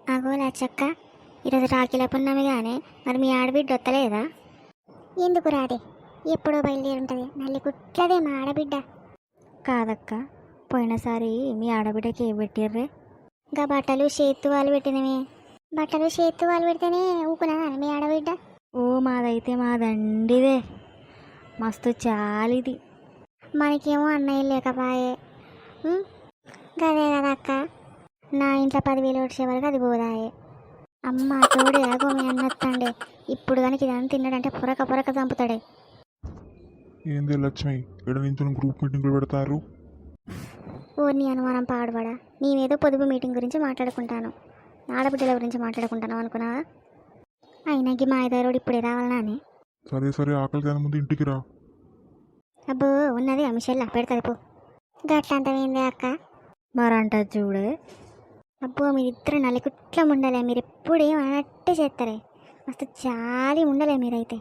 అగోలా చక్క ఈరోజు రాఖీల పున్నమి కానీ మరి మీ ఆడబిడ్డ వత్తలేదా? ఎందుకు రాదే? ఎప్పుడో బయలుదేరుంటుంది. నల్లి కుట్లదే మా ఆడబిడ్డ. కాదక్క, పోయినసారి మీ ఆడబిడ్డకి ఏం పెట్టిర్రే? ఇంకా బట్టలు చేత్తు వాళ్ళు పెట్టినమే. బట్టలు చేత్తు వాళ్ళు పెడితేనే ఊకునా మీ ఆడబిడ్డ? ఓ మాదైతే మాదండిదే, మస్తు చాలిది. మనకేమో అన్నయ్య లేకపాయే. గదే కదా అక్క, నా ఇంట్లో 10,000 వచ్చే వరకు అది పోదాయే. అమ్మ తోడే ఆగో మీ అన్నత్తండే. ఇప్పుడు కనుక ఇదంతా తిన్నాడంటే పొరక పొరక చంపుతాడే. ఏంది లక్ష్మి, ఎడ నుంచి గ్రూప్ మీటింగ్లు పెడతారు? ఓ నీ అనుమానం పాడుబడా, నేనేదో పొదుపు మీటింగ్ గురించి మాట్లాడుకుంటాను, ఆడబిడ్డల గురించి మాట్లాడుకుంటాను అనుకున్నావా? అయినాకి మా ఐదారోడు ఇప్పుడే రావాలనా అని. సరే సరే, ఆకలి దాని ముందు ఇంటికి రా. అబ్బో ఉన్నది అమిషల్లా పెడతాది పో. గట్లంతమైందే అక్క? మరంట చూడే. అబ్బో మీరిద్దరు నలికుట్లం ఉండలే, మీరు ఎప్పుడు ఏం అన్నట్టే చేస్తారే. మస్తు చాలి ఉండలే మీరైతే.